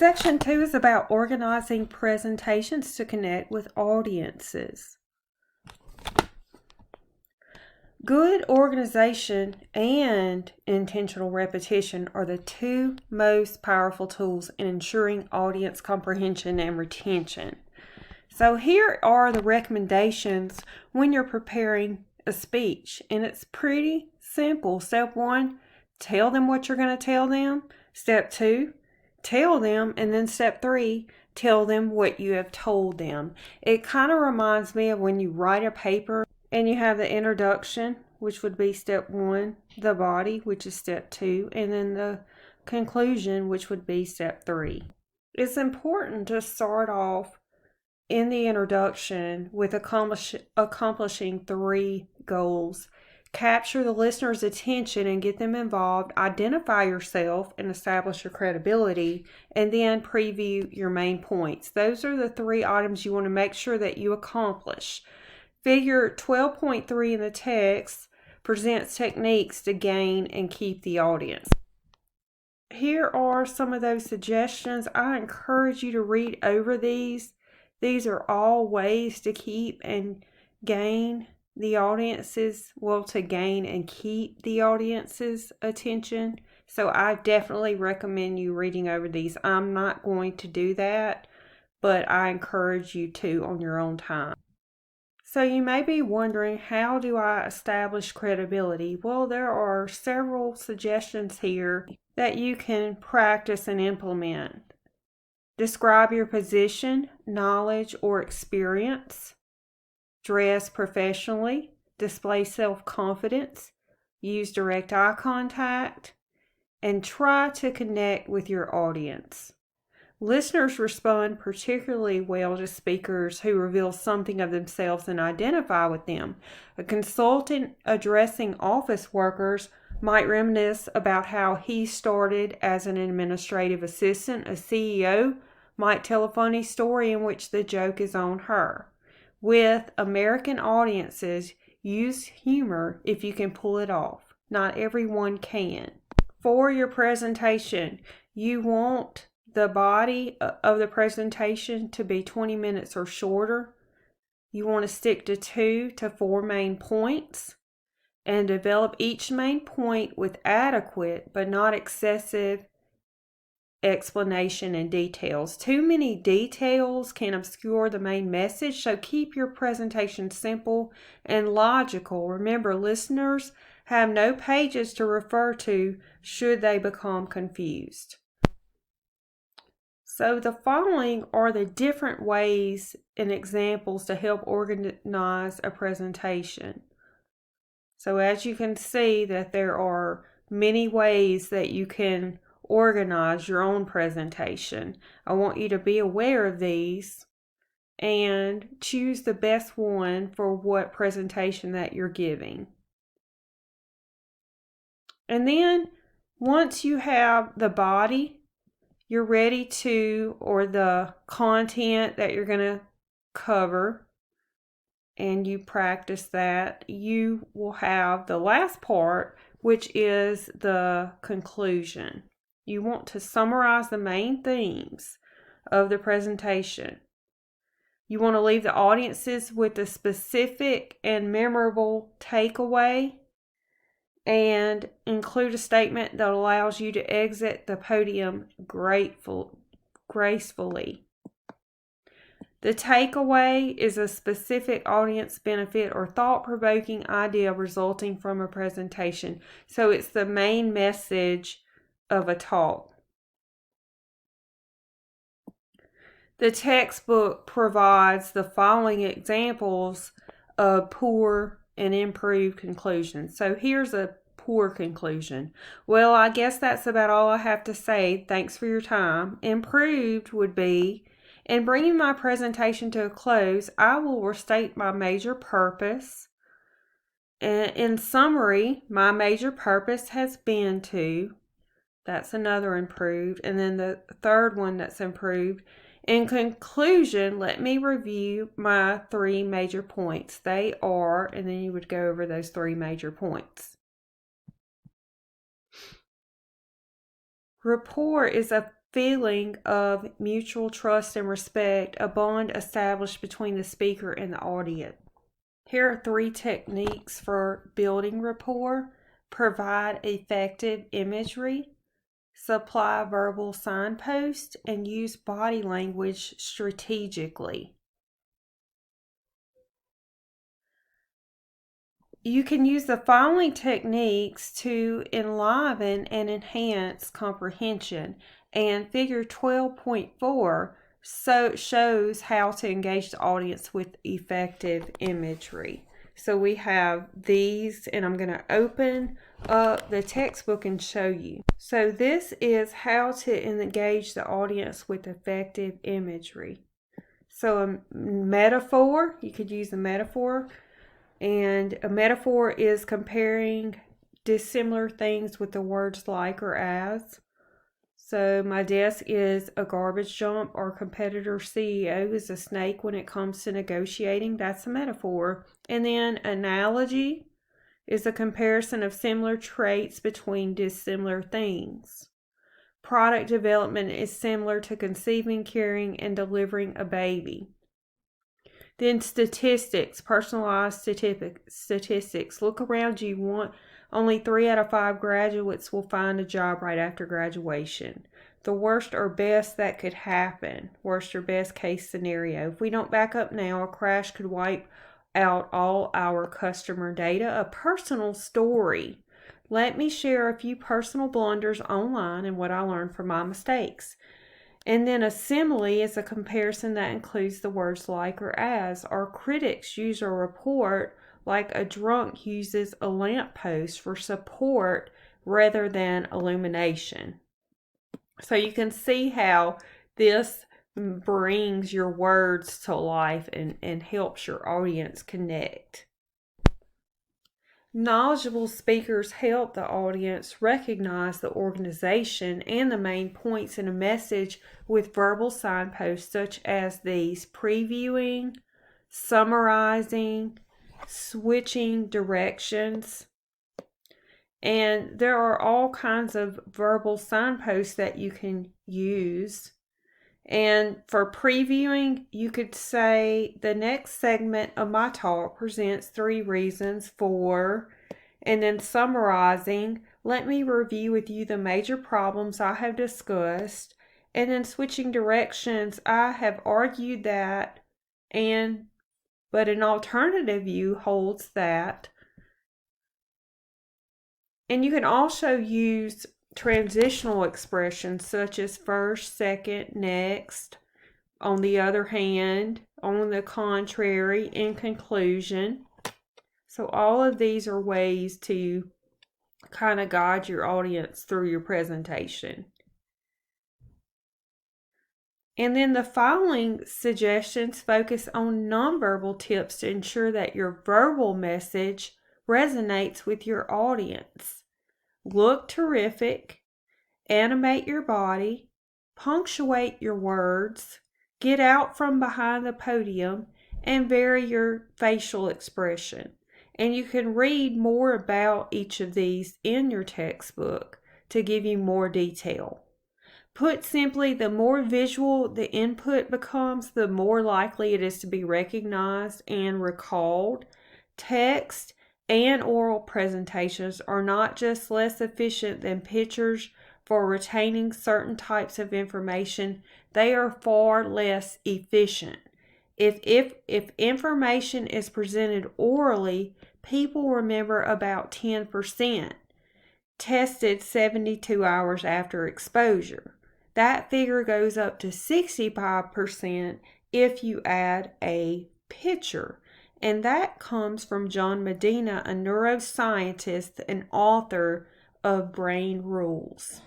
Section 2 is about organizing presentations to connect with audiences. Good organization and intentional repetition are the two most powerful tools in ensuring audience comprehension and retention. So here are the recommendations when you're preparing a speech, and it's pretty simple. Step 1, tell them what you're going to tell them. Step 2, tell them, and then step 3, tell them what you have told them. It kind of reminds me of when you write a paper and you have the introduction, which would be step 1, the body, which is step 2, and then the conclusion, which would be step 3. It's important to start off in the introduction with accomplishing 3 goals. Capture the listener's attention and get them involved, identify yourself and establish your credibility, and then preview your main points. Those are the 3 items you want to make sure that you accomplish. Figure 12.3 in the text presents techniques to gain and keep the audience. Here are some of those suggestions. I encourage you to read over these. These are all ways to keep and gain the audience's, to gain and keep the audience's attention. So I definitely recommend you reading over these. I'm not going to do that, but I encourage you to on your own time. So you may be wondering, how do I establish credibility? Well, there are several suggestions here that you can practice and implement. Describe your position, knowledge, or experience. Dress professionally. Display self-confidence. Use direct eye contact. And try to connect with your audience. Listeners respond particularly well to speakers who reveal something of themselves and identify with them. A consultant addressing office workers might reminisce about how he started as an administrative assistant. A CEO might tell a funny story in which the joke is on her. With American audiences, use humor if you can pull it off. Not everyone can. For your presentation, you want the body of the presentation to be 20 minutes or shorter. You want to stick to 2 to 4 main points and develop each main point with adequate but not excessive explanation and details. Too many details can obscure the main message, so keep your presentation simple and logical. Remember, listeners have no pages to refer to should they become confused. So the following are the different ways and examples to help organize a presentation. So as you can see that there are many ways that you can organize your own presentation. I want you to be aware of these and choose the best one for what presentation that you're giving. And then once you have the body, you're ready to, or the content that you're going to cover, and you practice that, you will have the last part, which is the conclusion. You want to summarize the main themes of the presentation. You want to leave the audiences with a specific and memorable takeaway, and include a statement that allows you to exit the podium gracefully. The takeaway is a specific audience benefit or thought-provoking idea resulting from a presentation. So it's the main message of a talk. The textbook provides the following examples of poor and improved conclusions. So here's a poor conclusion. Well, I guess that's about all I have to say. Thanks for your time. Improved would be, in bringing my presentation to a close, I will restate my major purpose. In summary, my major purpose has been to, that's another improved. And then the third one that's improved, in conclusion, let me review my 3 major points. They are, and then you would go over those 3 major points. Rapport is a feeling of mutual trust and respect, a bond established between the speaker and the audience. Here are 3 techniques for building rapport. Provide effective imagery, supply verbal signposts, and use body language strategically. You can use the following techniques to enliven and enhance comprehension, and figure 12.4 shows how to engage the audience with effective imagery. So we have these, and I'm going to open up the textbook and show you. So this is how to engage the audience with effective imagery. So a metaphor, you could use a metaphor. And a metaphor is comparing dissimilar things with the words like or as. So my desk is a garbage dump. Our competitor CEO is a snake when it comes to negotiating. That's a metaphor. And then analogy is a comparison of similar traits between dissimilar things. Product development is similar to conceiving, carrying, and delivering a baby. Then statistics, personalized statistics. Look around you. Only 3 out of 5 graduates will find a job right after graduation. The worst or best that could happen. Worst or best case scenario. If we don't back up now, a crash could wipe out all our customer data. A personal story. Let me share a few personal blunders online and what I learned from my mistakes. And then a simile is a comparison that includes the words like or as. Our critics use a report like a drunk uses a lamppost for support rather than illumination. So you can see how this brings your words to life and helps your audience connect. Knowledgeable speakers help the audience recognize the organization and the main points in a message with verbal signposts such as these: previewing, summarizing, switching directions. And there are all kinds of verbal signposts that you can use. And for previewing, you could say the next segment of my talk presents 3 reasons for, and then summarizing, let me review with you the major problems I have discussed, and then switching directions, I have argued that, but an alternative view holds that. And you can also use transitional expressions such as first, second, next, on the other hand, on the contrary, in conclusion. So all of these are ways to kind of guide your audience through your presentation. And then the following suggestions focus on nonverbal tips to ensure that your verbal message resonates with your audience. Look terrific, animate your body, punctuate your words, get out from behind the podium, and vary your facial expression. And you can read more about each of these in your textbook to give you more detail. Put simply, the more visual the input becomes, the more likely it is to be recognized and recalled. Text and oral presentations are not just less efficient than pictures for retaining certain types of information, they are far less efficient. If information is presented orally, people remember about 10%, tested 72 hours after exposure. That figure goes up to 65% if you add a picture. And that comes from John Medina, a neuroscientist and author of Brain Rules.